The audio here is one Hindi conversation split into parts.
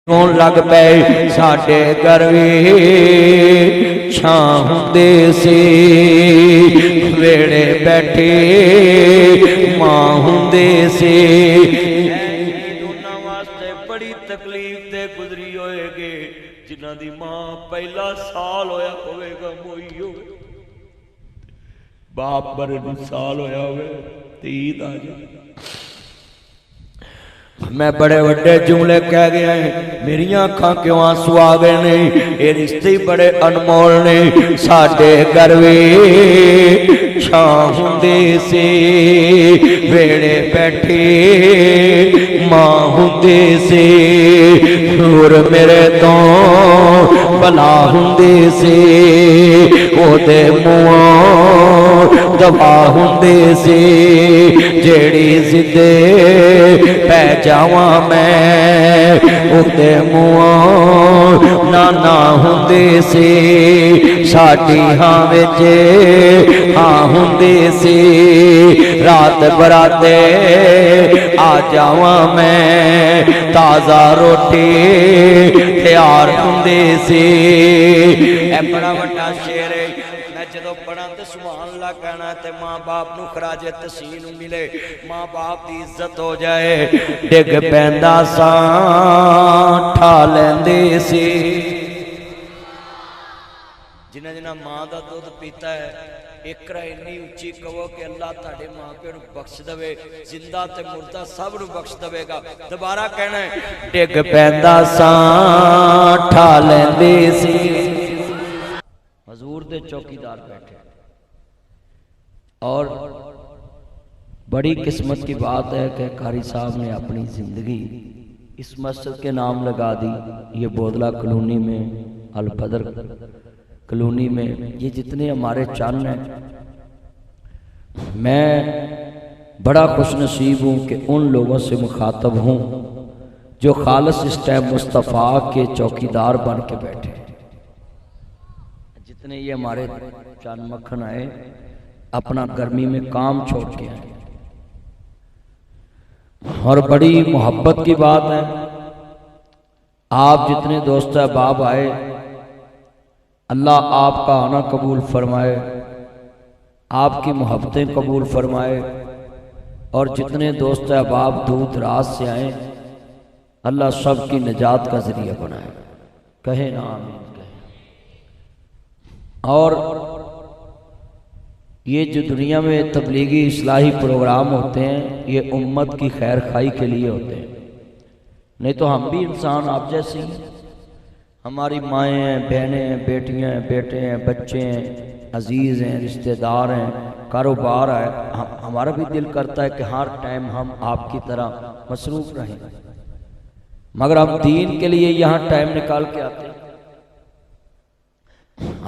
लग पे साडे घर वी छां हुंदे सी, वेड़े बैठे मां हुंदे सी। उन्हां वास्ते बड़ी तकलीफ ते गुजरी होएगी जिन्हां दी मां पहला साल होया होवेगा मोई होवे, बाप मरे नूं साल होया होवे ते ईद आ जाए। मैं बड़े वड्डे जुमले कह गया है, मेरिया अखां क्यों आंसू आ गए ने, ये रिश्ते बड़े अनमोल ने। साडे घर वी छां हुंदी सी, वेड़े बैठे मां हुंदी सी, नूर मेरे तो भला हुंदी सी, ओदे मुंहों दवा हुंदी सी, जेड़ी जिदे पै जावा मैं उते मुँह नाना हुंदे सी, साडी हां विच हां हुंदी सी, रात बराते आ जावा मैं, ताज़ा रोटी तैयार हुंदी सी। ए बड़ा वड्डा शेर है, मैं जदों पढ़ा तो सुभान अल्लाह कहना ते माँ बाप नूं खराजे तसीन मिले, माँ बाप की इज्जत हो जाए। डिग पैंदा सा ठा लैंदे सी, जिन्हां जिन्हां माँ का दुध पीता है एक इन्नी उच्ची कहो कि अल्लाह तुहाडे माँ प्यो नूं बख्श देवे, जिंदा ते मुर्दा सब नूं बख्श देवेगा। दोबारा कहना है, डिग पैंदा सा ठा लैंदे सी। हजूर दे चौकीदार बैठे, और बड़ी किस्मत की बात है कि कारी साहब ने अपनी ज़िंदगी इस मस्जिद के नाम लगा दी। ये बोदला कॉलोनी में, अल बदर कॉलोनी में, ये जितने हमारे चन्न हैं, मैं बड़ा खुश नसीब हूँ कि उन लोगों से मुखातब हूँ जो खालिस इस टाइम मुस्तफ़ा के चौकीदार बन के बैठे। जितने ये हमारे चांद मक्खन आए अपना गर्मी में काम छोड़ के आए, और बड़ी मोहब्बत की बात है, आप जितने दोस्त अहबाब आए अल्लाह आपका आना कबूल फरमाए, आपकी मोहब्बतें कबूल फरमाए, और जितने दोस्त अहबाब दूर दराज से आए अल्लाह सब की निजात का जरिया बनाए, कहे ना आमीन। और ये जो दुनिया में तबलीगी इस्लाही प्रोग्राम होते हैं ये उम्मत की खैर खाई के लिए होते हैं, नहीं तो हम भी इंसान आप जैसे ही, हमारी माएँ हैं, बहनें हैं, बेटियाँ हैं, बेटे हैं, बच्चे हैं, अजीज़ हैं, रिश्तेदार हैं, कारोबार है, हमारा भी दिल करता है कि हर टाइम हम आपकी तरह मसरूफ़ रहें, मगर हम दीन के लिए यहाँ टाइम निकाल के आते हैं।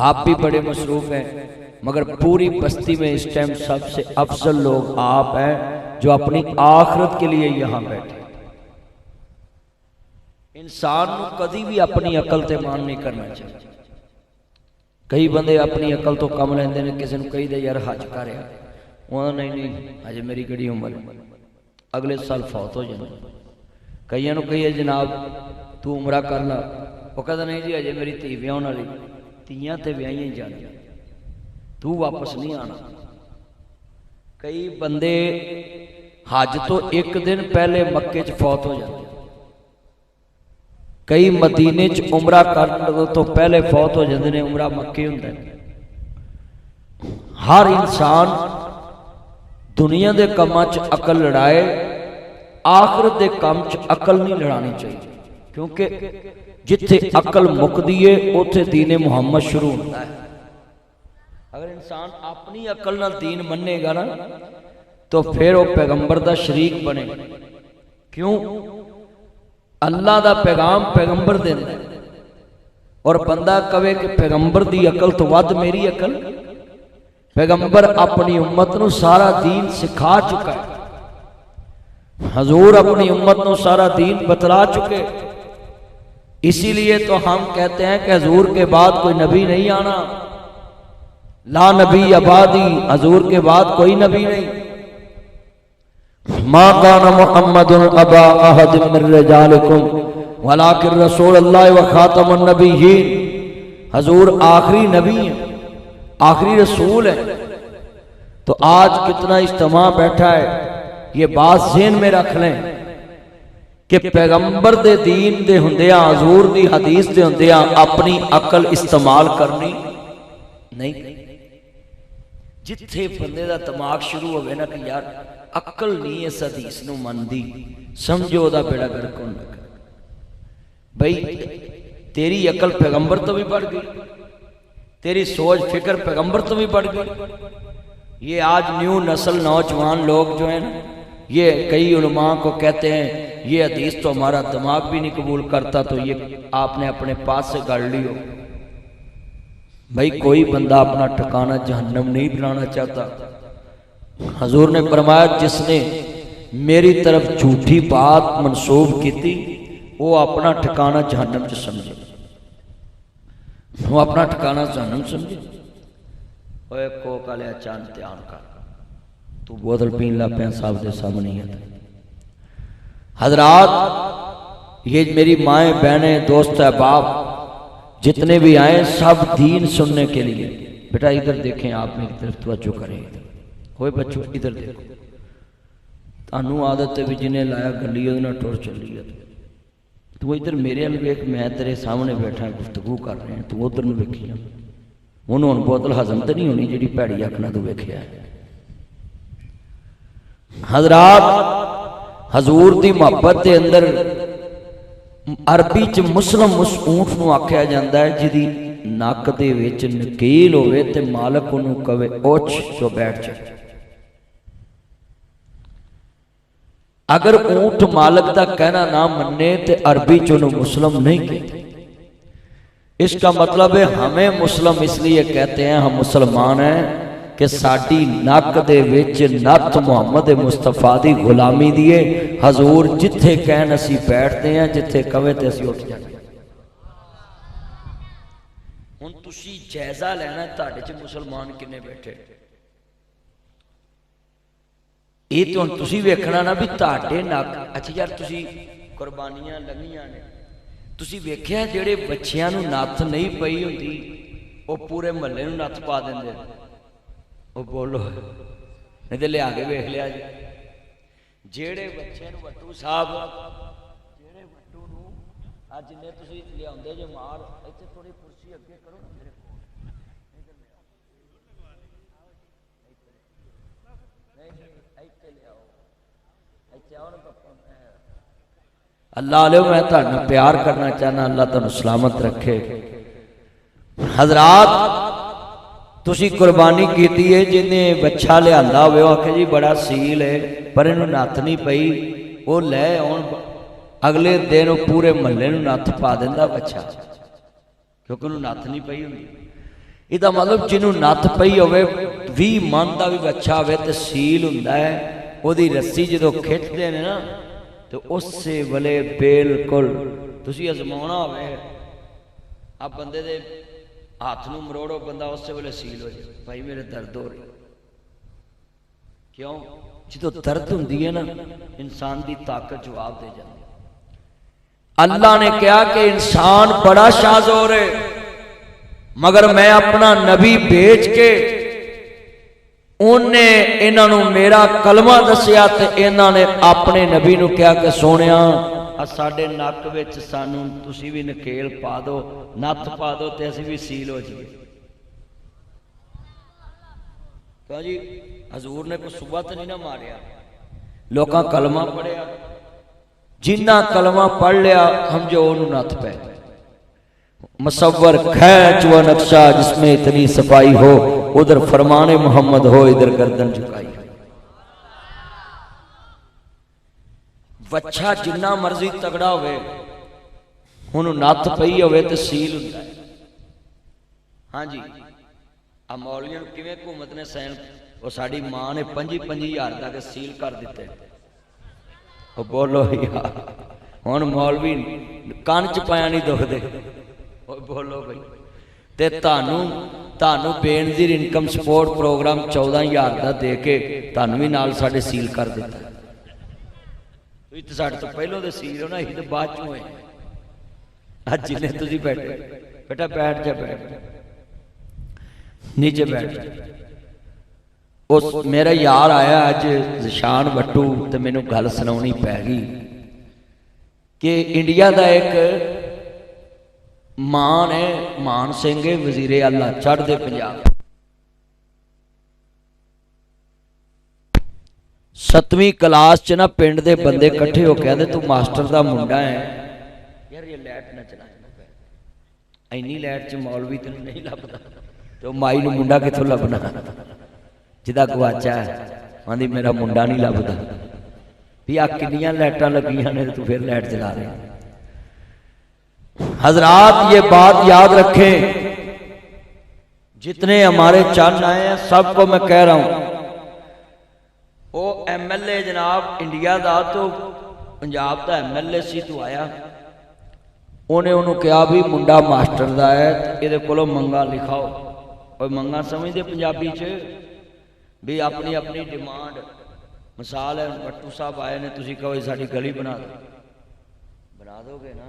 आप भी बड़े मसरूफ़ हैं, मगर पूरी बस्ती में इस टाइम सबसे अफजल लोग आप हैं जो अपनी आखिरत के लिए यहाँ बैठे। इंसान को कभी भी अपनी अकल ते मान नहीं करना चाहिए। कई बंदे अपनी अकल तो कम लेंदे ने, किसी को कही दे यार हज कर, नहीं नहीं अजे मेरी कड़ी उम्र अगले साल फौत हो जाए। कईयों को कहिए जनाब तू उमरा कर ला, वो कहता नहीं जी अजे मेरी धी ब्याहन वाली, धीयां ते ब्याहियां ही जानी, तू वापस नहीं आना। कई बंदे हज तो एक दिन पहले मक्के च फौत हो जाते, कई मदीने च उमरा करने तो पहले फौत हो जाते हैं, उमरा मक्के हुंदा है। हर इंसान दुनिया के कामां च अकल लड़ाए, आखिरत के काम च अकल नहीं लड़ानी चाहिए, क्योंकि जिथे अकल मुकदी है उथे दीन मुहम्मद शुरू होता है। अगर इंसान अपनी अकल नाल दीन मनेगा ना तो फिर वो पैगंबर दा शरीक बने। क्यों? अल्लाह दा पैगाम पैगंबर देंदा है, और बंदा कहे कि पैगंबर दी अकल तो वध मेरी अकल। पैगंबर अपनी उम्मत नूं सारा दीन सिखा चुका है, हजूर अपनी उम्मत नूं सारा दीन बतला चुके। इसीलिए तो हम कहते हैं कि हजूर के बाद कोई नबी नहीं आना, ला नबी अबादी, हजूर के बाद कोई नबी नहीं। मा कान मुहम्मदुन अबा अहद मिन रिजालिकुम वलाकिन रसूल अल्लाह व खातमुन नबिय्यीन, हजूर आखिरी नबी है, आखिरी रसूल है। तो आज कितना इज्तिमा बैठा है, ये बात ज़हन में रख लें कि पैगंबर दे दीन दे हुंदियां, हजूर दी हदीस दे हुंदियां अपनी अकल इस्तेमाल करनी नहीं। जिथे बंदे दा दिमाग शुरू होवे ना कि यार अकल नहीं इस हदीस नूं मनदी, समझो ओदा बेड़ा गर्क होण लगा। भाई तेरी अकल पैगंबर तो भी बढ़ गई, तेरी सोच फिक्र पैगंबर तो भी बढ़ गई। ये आज न्यू नस्ल नौजवान लोग जो है ना, ये कई उलमा को कहते हैं ये हदीस तो हमारा दिमाग भी नहीं कबूल करता, तो ये आपने अपने पास से गढ़ लियो। भाई कोई बंदा अपना ठिकाना जहन्नम नहीं बनाना चाहता। हजूर ने फरमाया जिसने मेरी तरफ झूठी बात मनसूब की थी वो अपना ठिकाना जहन्नम च समझे, वो अपना ठिकाना जहन्नम समझे। ओए कोक वाले चांद ध्यान कर, तू बोतल पीन ला पे साहब के सामने है। हजरात ये मेरी माएँ बहनें दोस्त अहबाब जितने भी आए सब दीन सुनने के लिए, बेटा इधर देखें, आप मेरी तरफ तवज्जो करें। होए बच्चों इधर देखो, तानू आदत है भी जिन्हें लाया गली उहदे नाल टुर चली है, तू इधर मेरे अल वेख, मैं तेरे सामने बैठा गुफ्तगू कर रहे हैं, तू उधर नूं वेखी जा। उन्होंने हुण बोतल हजम तो नहीं होनी जिहड़ी भैड़ी अखना तू वेखिया है। हजरात हजूर दी मुहब्बत के अंदर अरबी च मुस्लिम उस ऊंट नूं आख्या जाता है जिहदी नक दे विच नकील होवे ते मालक उहनूं कवे उछ तो बैठ जा। अगर ऊंट मालक का कहना ना मन्ने तो अरबी च उहनूं मुस्लिम नहीं कहते। इसका मतलब है हमें मुस्लिम इसलिए कहते हैं, हम मुसलमान हैं कि साडी नक दे विच नत मुहम्मद मुस्तफा दी गुलामी दिए। हजूर जिथे कहन असी बैठते हैं, जिथे कवे ते असी उठ जाते हैं। हुण तुसी जायजा लेना तुहाडे च मुसलमान किन्ने बैठे, ये तो हुण तुसी वेखना ना भी तुहाडे नक। अच्छा यार तुसी कुर्बानियां लंघियां ने, तुसी वेख्या जेड़े बच्चियां नूं नत्थ नहीं पई हुंदी वो पूरे महल्ले नूं नत्थ पा दिंदे। वो बोलो नहीं तो लिया के वेख लिया जी, जेड़े बच्चे नूं वट्टू साहब, जेड़े वट्टू नूं अज जिन्ने तुसी लियाउंदे जे मार, इत्थे थोड़ी कुर्सी अगे करो ना मेरे कोल, अल्लाह ले मैं तुहाडे प्यार करना चाहना, अल्लाह तुहानू सलामत रखे। हजरात तुसी कुर्बानी की है, जिन्हें बच्चा लिया हो आखे जी बड़ा सील है पर इनू नत्थ नहीं पई, वो लै आउण अगले दिन पूरे महल्ले नूं नत्थ पा दिंदा बच्चा, क्योंकि उन्होंने नत्थ नहीं पई हुंदी। इसदा मतलब जिन्हों नत्थ पई होवे 20 मन का भी बच्चा होवे ते सील हुंदा है, उहदी रस्सी जो खिंचदे ने ना तो उस वेले बिल्कुल तुसी अजमाउणा होवे, आ बंदे दे हाथ नूं मरोड़ो, बंदा उस वेले सील हो जाए, भाई मेरे दर्द हो रही। क्यों? जो दर्द हुंदी है ना इंसान की ताकत जवाब दे जाती। अल्लाह ने कहा कि इंसान बड़ा शाजोर है, मगर मैं अपना नबी भेज के उन्हें इन्हों मेरा कलमा दसिया ते इन्होंने अपने नबी नूं कहा कि सोनिया साडे नक विच सानू तुसी भी नकेल पा दो, नत्थ पा दो ते असीं भी सील हो जाइए। तो जी हजूर ने कोई सुबह तो नहीं ना मारिया, लोकां कलमा पढ़िया, जिन्ना कलमा पढ़ लिया हम जो उन्होंने नत्थ पै। मुसव्वर खैच व नक्शा जिसमें इतनी सफाई हो, उधर फरमाने मोहम्मद हो, इधर गर्दन झुकाई। बच्चा जिन्ना मर्जी तगड़ा होवे, हुण नत्थ पई होवे ते सील हुंदा है। हाँ जी आ मौलवियां नूं किवें हुकूमत ने सैन, वो साडी मां ने 25,000 तक सील कर दिते। वो बोलो यार हुण मौलवी कान च पाया नहीं दुखदे। बोलो भाई ते तानू बेनजीर इनकम सपोर्ट प्रोग्राम 14,000 का दे के तानू भी नाल साडे सील कर दिता। तो साडे तो पहलों दे सील हो ना, असीं तो बाद चों होए। आज जिन्हें तुसी बैठे बेटा बैठ जा, बैठ जा, नीचे बैठ जा। उस मेरा यार आया अज जिशान बट्टू, तो मैनू गल सुनानी पै गई कि इंडिया का एक मान है, मान सिंह वजीर आला चढ़ते पंजाब, 7वीं क्लास च ना पिंड दे बंदे इकट्ठे हो के आंदे तू मास्टर का मुंडा है यार, ये लाइट ना चला, इन्नी लाइट च मौलवी तेन नहीं लभदा, तो माई नूं मुंडा कित्थों लभना जिदा गवाचा है। आंदी मेरा मुंडा नहीं लभदा भी आ किन्नियां लाइटां लगियां ने, तू फिर लाइट चला रहे। हजरात ये बात याद रखें, जितने हमारे चंद आए हैं सबको मैं कह रहा हूं, वो MLA जनाब इंडिया का तो पंजाब का MLA सी तू आया, उन्हें उन्होंने कहा भी मुंडा मास्टर का है, ये कोलों मंगा लिखाओ। और मंगा समझते पंजाबी च भी अपनी अपनी डिमांड, मिसाल है भट्टू साहब आए ने, तुम कहो साड़ी गली बना दो, बना दोगे ना,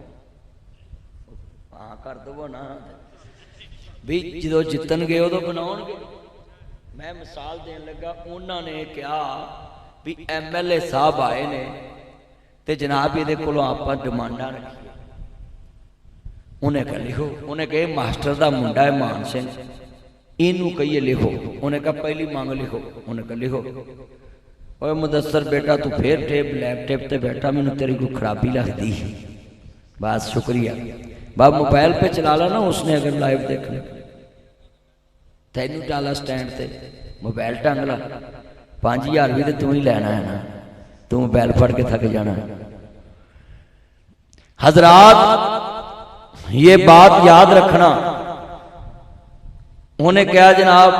हाँ कर दो ना, भी जो जितन गए उदों बनाओगे। मैं मिसाल देन लगा, उन्होंने कहा भी MLA साहब आए ने ते जनाब ये कोलों आपां डिमांडां रखिए। उन्हें कहा लिखो, उन्हें कहा मास्टर का मुंडा है मान सिंह, इनू कहिए लिखो। उन्हें कहा पहली मांग लिखो, उन्हें कहा लिखो। और मुदस्सर बेटा तू फिर टेप लैपटॉप ते बैठा, मैनू तेरी कोई खराबी लगती, बस शुक्रिया। बाब मोबाइल पे चला ला ना, उसने अगर लाइव देखना, तेनू डाला स्टैंड ते मोबाइल टंग ला, 5000 भी तो तू ही लेना है ना, तू मोबाइल फड़ के थक जाना। हजरात ये बात याद रखना। उन्हें कहा जनाब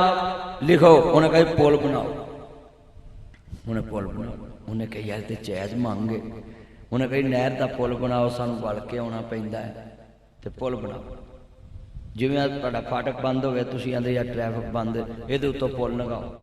लिखो, उन्हें कहा पुल बनाओ, उन्हें पुल बनाओ। उन्हें कहा यार ते जायज़ मंगे, उन्हें कहा नहर का पुल बनाओ, सानू वल के आना पैंदा है, तो पुल बनाओ। जिवें तुहाडा फाटक बंद हो गया, तुसीं आंदे यार ट्रैफिक बंद, ये उत्तों पुल लगाओ।